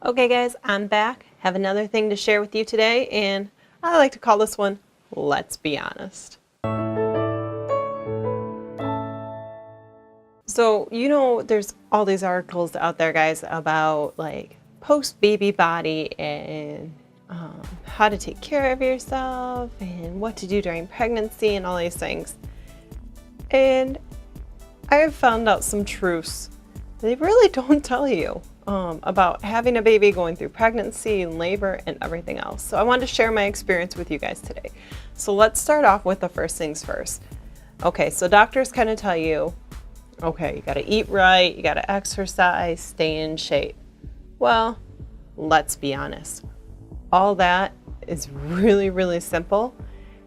Okay guys, I'm back. Have another thing to share with you today, and I like to call this one, Let's Be Honest. So, there's all these articles out there, guys, about like post-baby body and how to take care of yourself and what to do during pregnancy and all these things. And I have found out some truths they really don't tell you about having a baby, going through pregnancy and labor and everything else. So I wanted to share my experience with you guys today. So let's start off with the first things first. Okay, so doctors kind of tell you, okay, you got to eat right, you got to exercise, stay in shape. Well, let's be honest. All that is really, really simple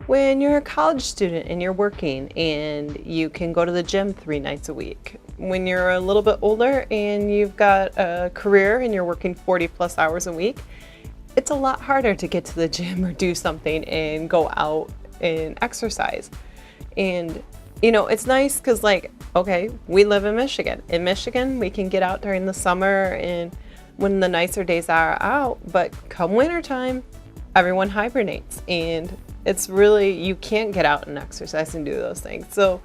when you're a college student and you're working and you can go to the gym 3 nights a week. When you're a little bit older and you've got a career and you're working 40 plus hours a week, it's a lot harder to get to the gym or do something and go out and exercise. And it's nice because okay, we live in Michigan. In Michigan, we can get out during the summer and when the nicer days are out, but come wintertime, everyone hibernates and it's really, you can't get out and exercise and do those things. So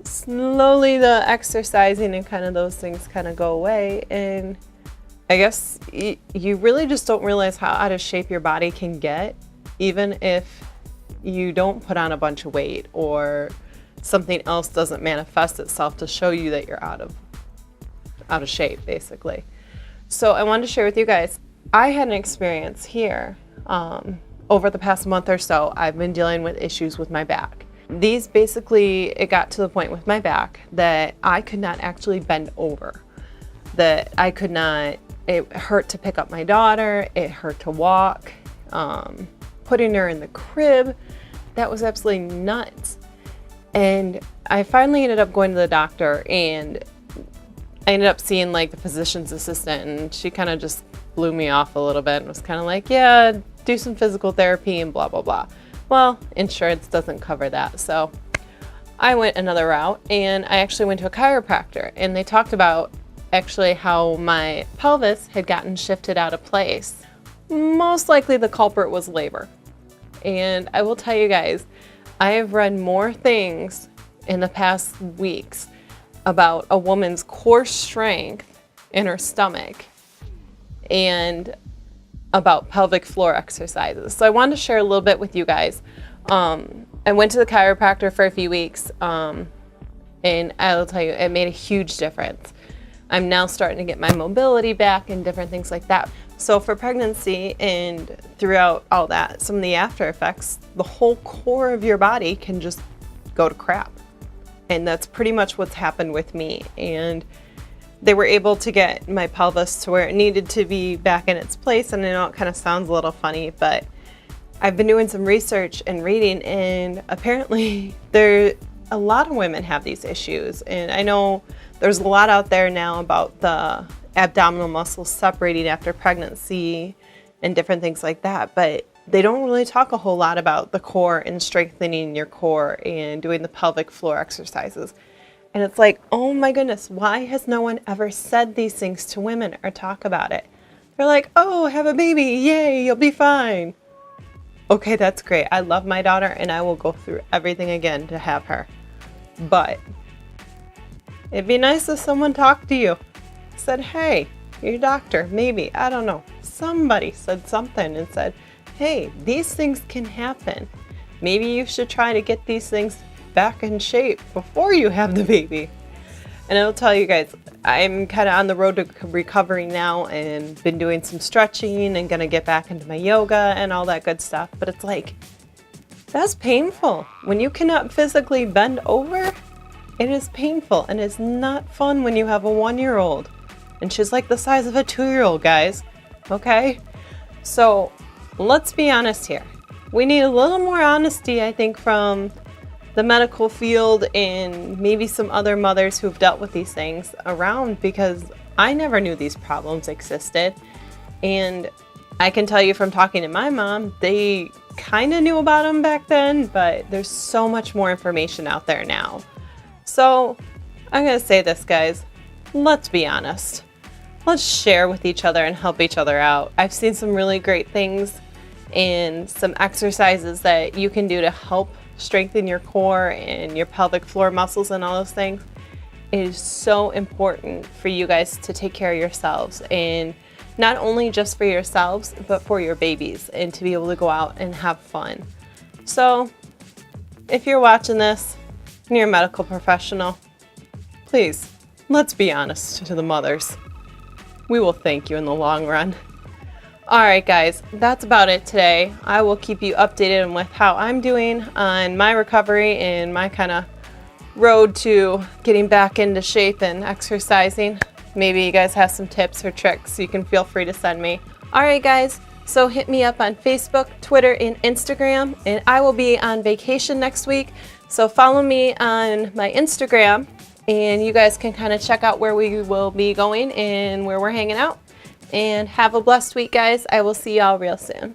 slowly the exercising and kind of those things kind of go away. And I guess you really just don't realize how out of shape your body can get, even if you don't put on a bunch of weight or something else doesn't manifest itself to show you that you're out of shape, basically. So I wanted to share with you guys, I had an experience here. Over the past month or so, I've been dealing with issues with my back. These basically, it got to the point with my back that I could not actually bend over. That I could not, it hurt to pick up my daughter, it hurt to walk, putting her in the crib, that was absolutely nuts. And I finally ended up going to the doctor and I ended up seeing the physician's assistant, and she kind of just blew me off a little bit and was kind of like, yeah, do some physical therapy and blah, blah, blah. Well, insurance doesn't cover that. So I went another route and I actually went to a chiropractor, and they talked about actually how my pelvis had gotten shifted out of place. Most likely the culprit was labor. And I will tell you guys, I have read more things in the past weeks about a woman's core strength in her stomach and about pelvic floor exercises. So I wanted to share a little bit with you guys. I went to the chiropractor for a few weeks, and I'll tell you, it made a huge difference. I'm now starting to get my mobility back and different things like that. So for pregnancy and throughout all that, some of the after effects, the whole core of your body can just go to crap. And that's pretty much what's happened with me. And they were able to get my pelvis to where it needed to be back in its place. And I know it kind of sounds a little funny, but I've been doing some research and reading, and apparently a lot of women have these issues. And I know there's a lot out there now about the abdominal muscles separating after pregnancy and different things like that, but they don't really talk a whole lot about the core and strengthening your core and doing the pelvic floor exercises. And it's like, oh my goodness, why has no one ever said these things to women or talk about it? They're like, oh, have a baby, yay, you'll be fine. Okay, that's great. I love my daughter and I will go through everything again to have her. But it'd be nice if someone talked to you, said, hey, your doctor, maybe, I don't know. Somebody said something and said, hey, these things can happen. Maybe you should try to get these things back in shape before you have the baby. And I'll tell you guys, I'm kind of on the road to recovery now and been doing some stretching and gonna get back into my yoga and all that good stuff. But it's like, that's painful. When you cannot physically bend over, it is painful, and it's not fun when you have a 1-year-old. And she's like the size of a 2-year-old, guys. Okay? So let's be honest here. We need a little more honesty, I think, from the medical field and maybe some other mothers who've dealt with these things around, because I never knew these problems existed. And I can tell you from talking to my mom, they kind of knew about them back then, but there's so much more information out there now. So I'm going to say this, guys, let's be honest. let's share with each other and help each other out. I've seen some really great things and some exercises that you can do to help strengthen your core and your pelvic floor muscles and all those things. It is so important for you guys to take care of yourselves, and not only just for yourselves, but for your babies, and to be able to go out and have fun. So if you're watching this and you're a medical professional, please, let's be honest to the mothers. We will thank you in the long run. All right, guys, that's about it today. I will keep you updated with how I'm doing on my recovery and my kind of road to getting back into shape and exercising. Maybe you guys have some tips or tricks, you can feel free to send me. All right, guys, so hit me up on Facebook, Twitter, and Instagram, and I will be on vacation next week. So follow me on my Instagram, and you guys can kind of check out where we will be going and where we're hanging out. And have a blessed week, guys. I will see y'all real soon.